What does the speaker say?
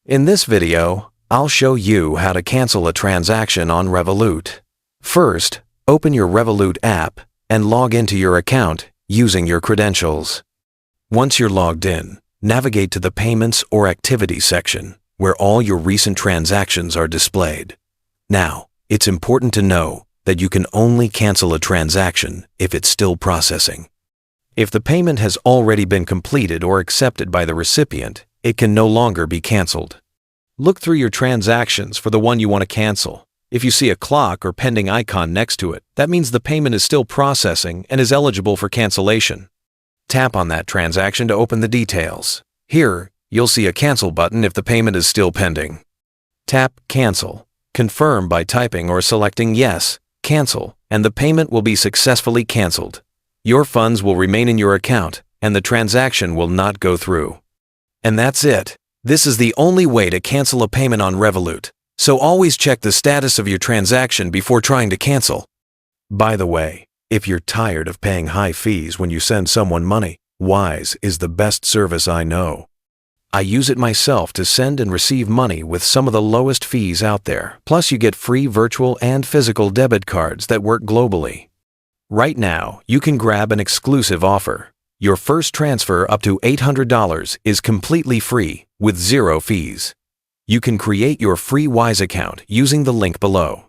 In this video, I'll show you how to cancel a transaction on Revolut. First, open your Revolut app and log into your account using your credentials. Once you're logged in, navigate to the Payments or Activities section, where all your recent transactions are displayed. Now, it's important to know that you can only cancel a transaction if it's still processing. If the payment has already been completed or accepted by the recipient, it can no longer be canceled. Look through your transactions for the one you want to cancel. If you see a clock or pending icon next to it, that means the payment is still processing and is eligible for cancellation. Tap on that transaction to open the details. Here, you'll see a cancel button if the payment is still pending. Tap Cancel. Confirm by typing or selecting Yes, Cancel, and the payment will be successfully canceled. Your funds will remain in your account, and the transaction will not go through. And that's it. This is the only way to cancel a payment on Revolut, so always check the status of your transaction before trying to cancel. By the way, if you're tired of paying high fees when you send someone money, Wise is the best service I know. I use it myself to send and receive money with some of the lowest fees out there. Plus, you get free virtual and physical debit cards that work globally. Right now, you can grab an exclusive offer. Your first transfer up to $800 is completely free with 0 fees. You can create your free Wise account using the link below.